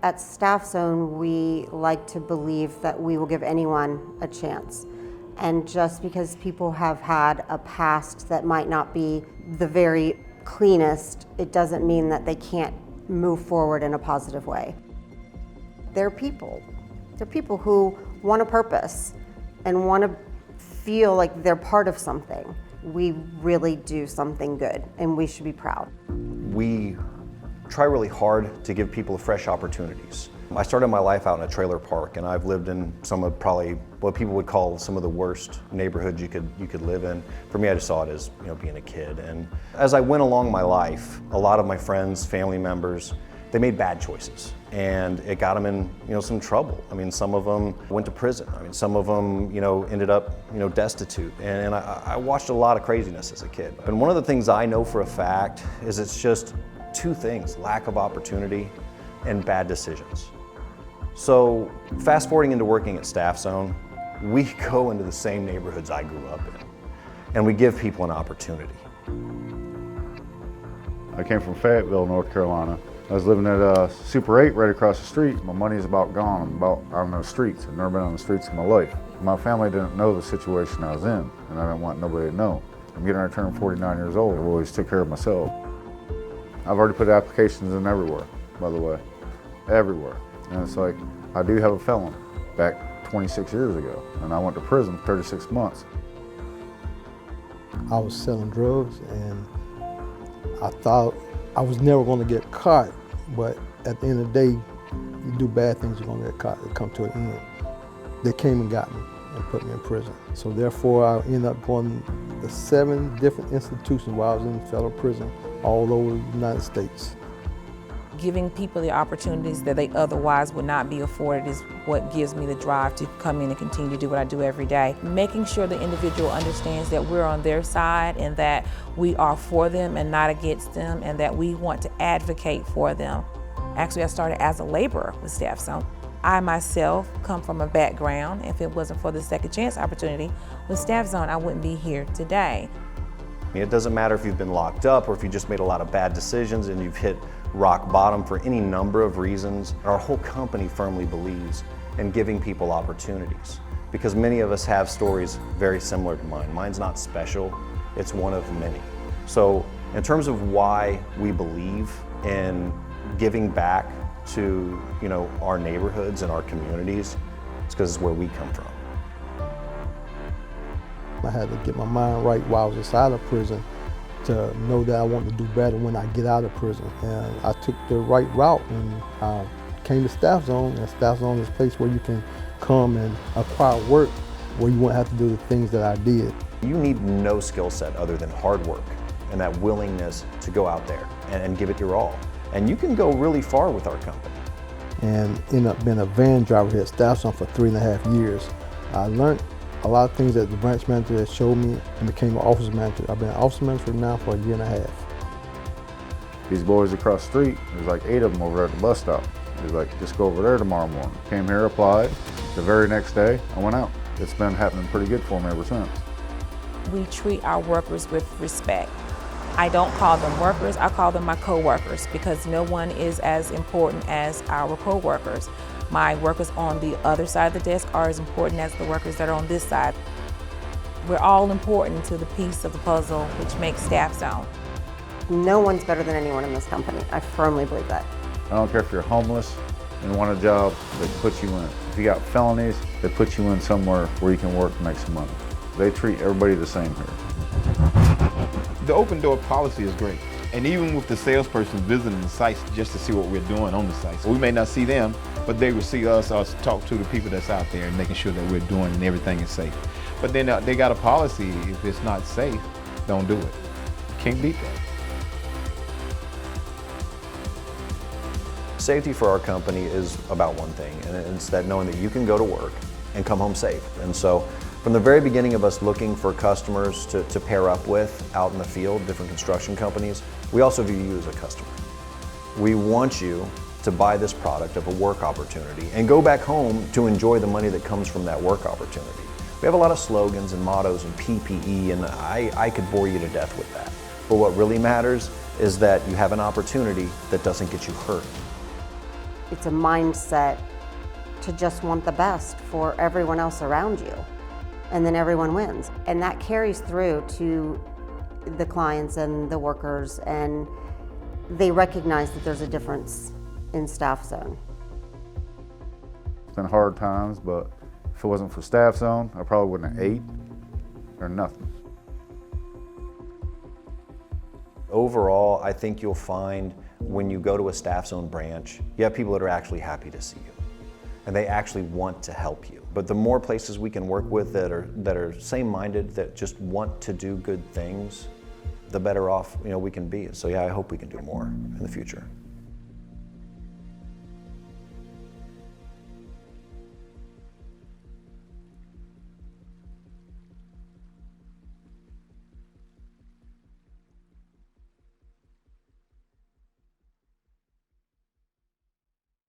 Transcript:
At Staff Zone, we like to believe that we will give anyone a chance. And just because people have had a past that might not be the very cleanest, it doesn't mean that they can't move forward in a positive way. They're people. They're people who want a purpose and want to feel like they're part of something. We really do something good, and we should be proud. We try really hard to give people fresh opportunities. I started my life out in a trailer park, and I've lived in some of probably what people would call some of the worst neighborhoods you could live in. For me, I just saw it as being a kid. And as I went along my life, a lot of my friends, family members, they made bad choices, and it got them in some trouble. I mean, some of them went to prison. I mean, some of them ended up destitute. And I watched a lot of craziness as a kid. And one of the things I know for a fact is it's just two things: lack of opportunity and bad decisions. So fast forwarding into working at Staff Zone, we go into the same neighborhoods I grew up in, and we give people an opportunity. I came from Fayetteville, North Carolina. I was living at Super 8 right across the street. My money's about gone. I'm about on the streets. I've never been on the streets in my life. My family didn't know the situation I was in, and I didn't want nobody to know. I'm getting ready to turn 49 years old. I've always took care of myself. I've already put applications in everywhere, by the way, everywhere. And it's like, I do have a felon back 26 years ago, and I went to prison 36 months. I was selling drugs, and I thought I was never going to get caught, but at the end of the day, you do bad things, you're going to get caught. It come to an end. They came and got me and put me in prison. So therefore, I ended up going to 7 different institutions while I was in federal prison all over the United States. Giving people the opportunities that they otherwise would not be afforded is what gives me the drive to come in and continue to do what I do every day. Making sure the individual understands that we're on their side and that we are for them and not against them, and that we want to advocate for them. Actually, I started as a laborer with Staff Zone. I myself come from a background, if it wasn't for the second chance opportunity with Staff Zone, I wouldn't be here today. It doesn't matter if you've been locked up or if you just made a lot of bad decisions and you've hit rock bottom for any number of reasons. Our whole company firmly believes in giving people opportunities, because many of us have stories very similar to mine. Mine's not special, it's one of many. So in terms of why we believe in giving back to our neighborhoods and our communities, it's because it's where we come from. I had to get my mind right while I was inside of prison to know that I wanted to do better when I get out of prison. And I took the right route, and I came to Staff Zone, and Staff Zone is a place where you can come and acquire work where you won't have to do the things that I did. You need no skill set other than hard work and that willingness to go out there and give it your all. And you can go really far with our company. And ended up being a van driver here at Staff Zone for 3.5 years. I learned a lot of things that the branch manager had showed me and became an office manager. I've been an office manager now for 1.5 years. These boys across the street, there's like 8 of them over there at the bus stop. He's like, just go over there tomorrow morning. Came here, applied. The very next day, I went out. It's been happening pretty good for me ever since. We treat our workers with respect. I don't call them workers, I call them my co-workers, because no one is as important as our co-workers. My workers on the other side of the desk are as important as the workers that are on this side. We're all important to the piece of the puzzle which makes Staff Zone. No one's better than anyone in this company. I firmly believe that. I don't care if you're homeless and want a job, they put you in. If you got felonies, they put you in somewhere where you can work and make some money. They treat everybody the same here. The open door policy is great. And even with the salesperson visiting the sites just to see what we're doing on the sites, we may not see them, but they will see us talk to the people that's out there and making sure that we're doing and everything is safe. But then they got a policy, if it's not safe, don't do it. Can't beat that. Safety for our company is about one thing, and it's that knowing that you can go to work and come home safe. And so from the very beginning of us looking for customers to pair up with out in the field, different construction companies, we also view you as a customer. We want you to buy this product of a work opportunity and go back home to enjoy the money that comes from that work opportunity. We have a lot of slogans and mottos and PPE, and I could bore you to death with that. But what really matters is that you have an opportunity that doesn't get you hurt. It's a mindset to just want the best for everyone else around you, and then everyone wins. And that carries through to the clients and the workers, and they recognize that there's a difference in Staff Zone. It's been hard times, but if it wasn't for Staff Zone, I probably wouldn't have ate or nothing. Overall, I think you'll find when you go to a Staff Zone branch, you have people that are actually happy to see you, and they actually want to help you. But the more places we can work with that are same-minded, that just want to do good things, the better off we can be. So yeah, I hope we can do more in the future.